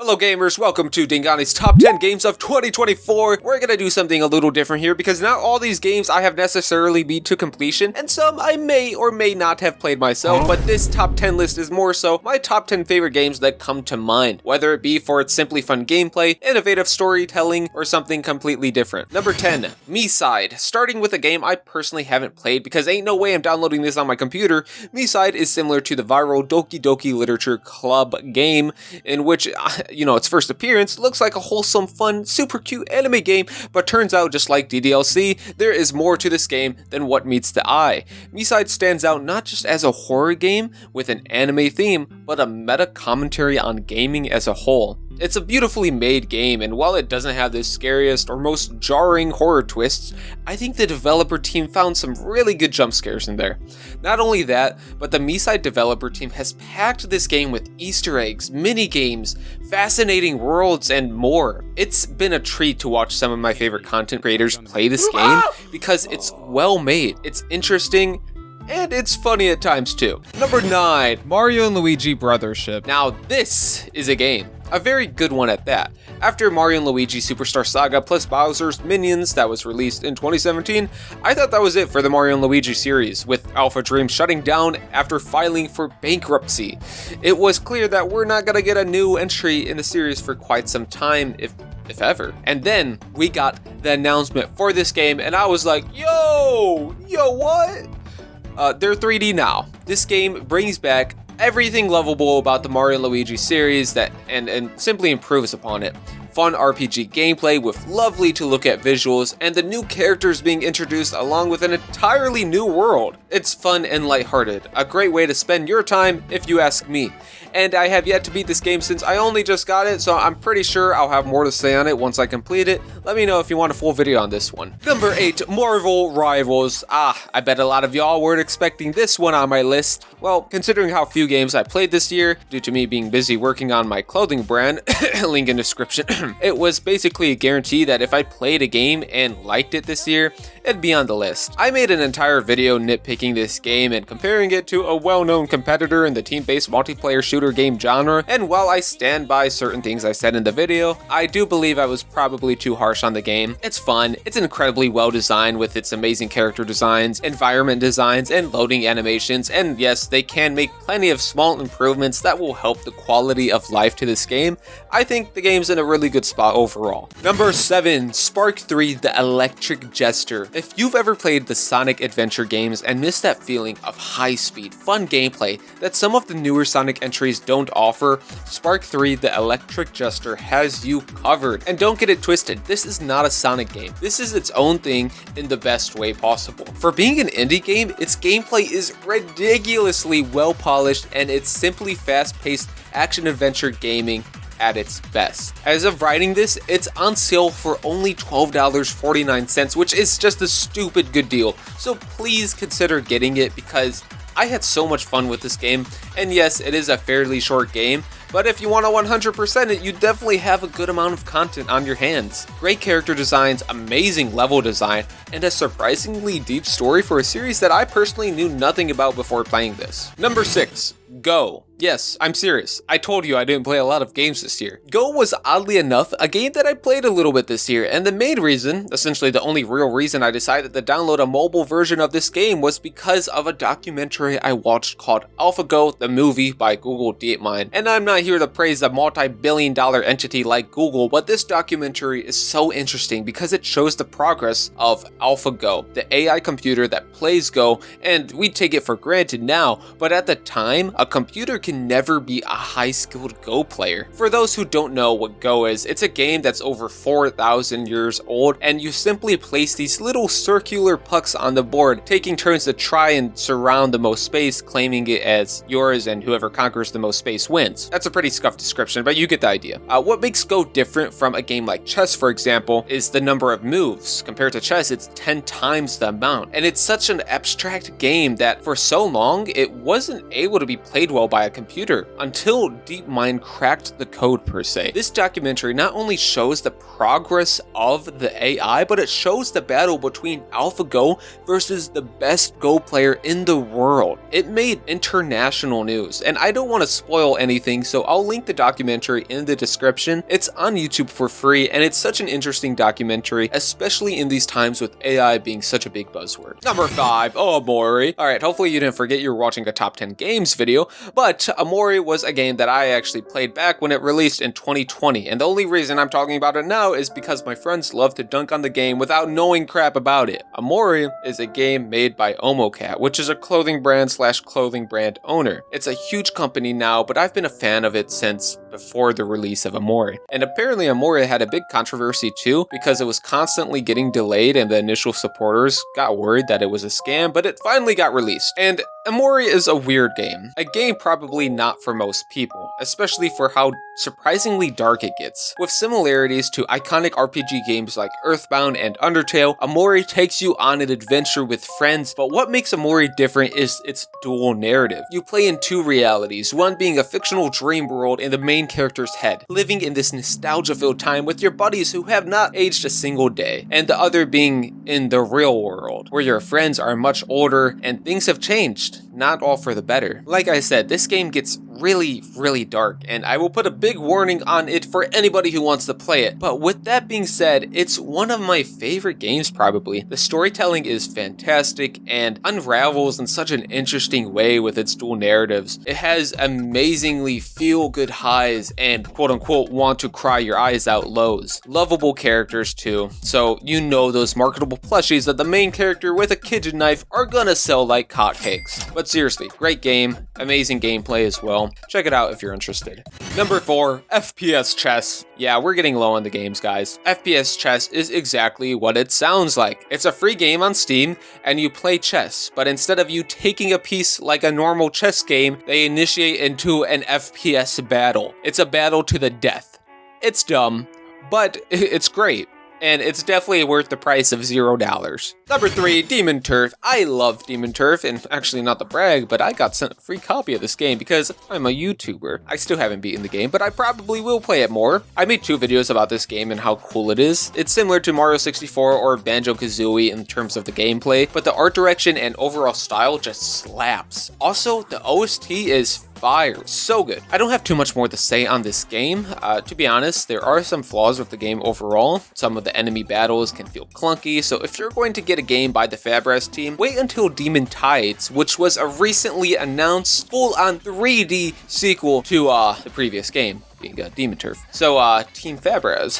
Hello gamers, welcome to Dingani's Top 10 Games of 2024. We're gonna do something a little different here because not all these games I have necessarily beat to completion, and some I may or may not have played myself, but this top 10 list is more so my top 10 favorite games that come to mind, whether it be for its simply fun gameplay, innovative storytelling, or something completely different. Number 10, Mirai. Starting with a game I personally haven't played because ain't no way I'm downloading this on my computer. Mirai is similar to the viral Doki Doki Literature Club game, in which its first appearance looks like a wholesome, fun, super cute anime game, but turns out just like DDLC, there is more to this game than what meets the eye. Mirai stands out not just as a horror game with an anime theme, but a meta commentary on gaming as a whole. It's a beautifully made game, and while it doesn't have the scariest or most jarring horror twists, I think the developer team found some really good jump scares in there. Not only that, but the Mirai developer team has packed this game with Easter eggs, mini-games, fascinating worlds, and more. It's been a treat to watch some of my favorite content creators play this game because it's well made, it's interesting, and it's funny at times too. Number 9, Mario and Luigi Brothership. Now this is a game. A very good one at that. After Mario & Luigi Superstar Saga plus Bowser's Minions that was released in 2017, I thought that was it for the Mario & Luigi series, with Alpha Dream shutting down after filing for bankruptcy. It was clear that we're not gonna get a new entry in the series for quite some time, if ever. And then we got the announcement for this game, and I was like, yo, what? They're 3D now. This game brings back everything lovable about the Mario & Luigi series and simply improves upon it. Fun RPG gameplay with lovely to look at visuals, and the new characters being introduced along with an entirely new world. It's fun and lighthearted, a great way to spend your time if you ask me. And I have yet to beat this game since I only just got it, so I'm pretty sure I'll have more to say on it once I complete it. Let me know if you want a full video on this one. Number 8, Marvel Rivals. I bet a lot of y'all weren't expecting this one on my list. Well, considering how few games I played this year, due to me being busy working on my clothing brand, link in description, it was basically a guarantee that if I played a game and liked it this year, it'd be on the list. I made an entire video nitpicking this game and comparing it to a well-known competitor in the team-based multiplayer shooter game genre, and while I stand by certain things I said in the video, I do believe I was probably too harsh on the game. It's fun, it's incredibly well designed with its amazing character designs, environment designs, and loading animations, and yes, they can make plenty of small improvements that will help the quality of life to this game. I think the game's in a really good spot overall. Number 7, Spark 3 The Electric Jester. If you've ever played the Sonic adventure games and missed that feeling of high-speed, fun gameplay that some of the newer Sonic entries don't offer, Spark 3 The Electric Jester has you covered. And don't get it twisted, this is not a Sonic game. This is its own thing in the best way possible. For being an indie game, its gameplay is ridiculously well polished, and it's simply fast-paced action-adventure gaming at its best. As of writing this, it's on sale for only $12.49, which is just a stupid good deal. So please consider getting it because I had so much fun with this game, and yes, it is a fairly short game, but if you want to 100% it, you definitely have a good amount of content on your hands. Great character designs, amazing level design, and a surprisingly deep story for a series that I personally knew nothing about before playing this. Number 6, Go. Yes, I'm serious. I told you I didn't play a lot of games this year. Go was oddly enough a game that I played a little bit this year, and the main reason, essentially the only real reason I decided to download a mobile version of this game was because of a documentary I watched called AlphaGo, the movie by Google DeepMind. And I'm not here to praise a multi-billion-dollar entity like Google, but this documentary is so interesting because it shows the progress of AlphaGo, the AI computer that plays Go, and we take it for granted now, but at the time, a computer can never be a high-skilled Go player. For those who don't know what Go is, it's a game that's over 4,000 years old, and you simply place these little circular pucks on the board, taking turns to try and surround the most space, claiming it as yours, and whoever conquers the most space wins. That's a pretty scuffed description, but you get the idea. What makes Go different from a game like chess, for example, is the number of moves. Compared to chess, it's 10 times the amount, and it's such an abstract game that for so long, it wasn't able to be played well by a computer until DeepMind cracked the code per se. This documentary not only shows the progress of the AI, but it shows the battle between AlphaGo versus the best Go player in the world. It made international news, and I don't want to spoil anything, so I'll link the documentary in the description. It's on YouTube for free, and it's such an interesting documentary, especially in these times with AI being such a big buzzword. Number 5, Ohori. Alright, hopefully you didn't forget you were watching a top 10 games video, but Ohori was a game that I actually played back when it released in 2020, and the only reason I'm talking about it now is because my friends love to dunk on the game without knowing crap about it. Ohori is a game made by Omocat, which is a clothing brand / clothing brand owner. It's a huge company now, but I've been a fan of it since before the release of Ohori. And apparently Ohori had a big controversy too, because it was constantly getting delayed and the initial supporters got worried that it was a scam, but it finally got released. And Ohori is a weird game. A game probably not for most people, especially for how surprisingly dark it gets. With similarities to iconic RPG games like Earthbound and Undertale, Ohori takes you on an adventure with friends, but what makes Ohori different is its dual narrative. You play in two realities, one being a fictional dream world in the main character's head, living in this nostalgia-filled time with your buddies who have not aged a single day, and the other being in the real world, where your friends are much older and things have changed, not all for the better. Like I said, this game gets really dark, and I will put a big warning on it for anybody who wants to play it. But with that being said, it's one of my favorite games probably. The storytelling is fantastic and unravels in such an interesting way with its dual narratives. It has amazingly feel-good highs and quote-unquote want to cry your eyes out lows. Lovable characters too, so you know those marketable plushies that the main character with a kitchen knife are gonna sell like hotcakes. But seriously, great game, amazing gameplay as well. Check it out if you're interested. Number 4, FPS Chess. Yeah, we're getting low on the games, guys. FPS Chess is exactly what it sounds like. It's a free game on Steam, and you play chess, but instead of you taking a piece like a normal chess game, they initiate into an FPS battle. It's a battle to the death. It's dumb, but it's great. And it's definitely worth the price of $0. Number 3, Demon Turf. I love Demon Turf, and actually not to brag, but I got sent a free copy of this game because I'm a YouTuber. I still haven't beaten the game, but I probably will play it more. I made 2 videos about this game and how cool it is. It's similar to Mario 64 or Banjo-Kazooie in terms of the gameplay, but the art direction and overall style just slaps. Also, the OST is fire. So good. I don't have too much more to say on this game. To be honest, there are some flaws with the game overall. Some of the enemy battles can feel clunky, so if you're going to get a game by the Fabras team, wait until Demon Tides, which was a recently announced full-on 3D sequel to the previous game, being Demon Turf. So, Team Fabras,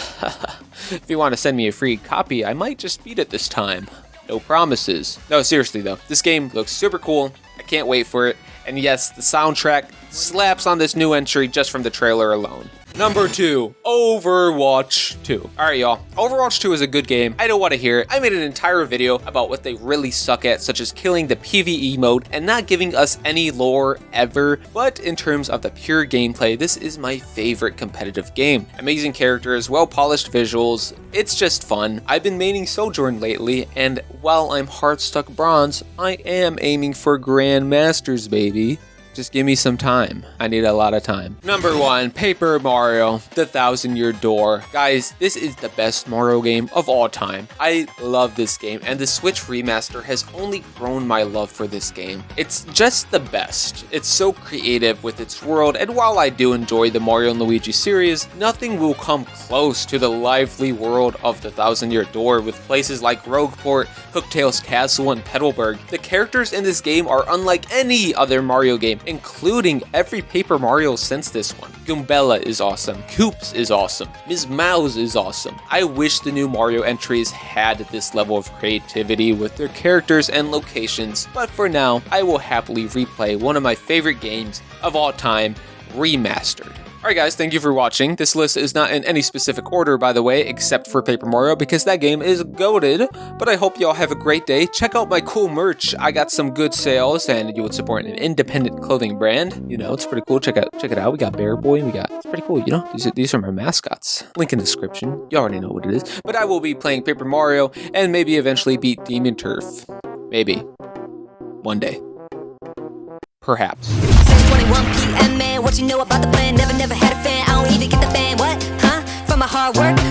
if you want to send me a free copy, I might just beat it this time. No promises. No, seriously though, this game looks super cool. I can't wait for it. And yes, the soundtrack slaps on this new entry just from the trailer alone. Number 2, Overwatch 2. Alright y'all, Overwatch 2 is a good game. I don't want to hear it. I made an entire video about what they really suck at, such as killing the PvE mode and not giving us any lore ever. But in terms of the pure gameplay, this is my favorite competitive game. Amazing characters, well-polished visuals, it's just fun. I've been maining Sojourn lately, and while I'm hard-stuck bronze, I am aiming for Grandmasters, baby. Just give me some time. I need a lot of time. Number 1, Paper Mario, The 1000-Year Door. Guys, this is the best Mario game of all time. I love this game, and the Switch remaster has only grown my love for this game. It's just the best. It's so creative with its world, and while I do enjoy the Mario and Luigi series, nothing will come close to the lively world of The 1000-Year Door with places like Rogueport, Hooktail's Castle, and Petalburg. The characters in this game are unlike any other Mario game, including every Paper Mario since this one. Goombella is awesome, Koops is awesome, Ms. Mouse is awesome. I wish the new Mario entries had this level of creativity with their characters and locations, but for now, I will happily replay one of my favorite games of all time, remastered. Alright guys, thank you for watching. This list is not in any specific order, by the way, except for Paper Mario, because that game is goated. But I hope y'all have a great day. Check out my cool merch. I got some good sales, and you would support an independent clothing brand. You know, it's pretty cool. Check it out. We got Bear Boy. It's pretty cool, you know? These are my mascots. Link in the description. You already know what it is. But I will be playing Paper Mario, and maybe eventually beat Demon Turf. Maybe. One day. Perhaps. 21 p.m. man, what you know about the plan? Never had a fan, I don't even get the fan. What? Huh? From my hard work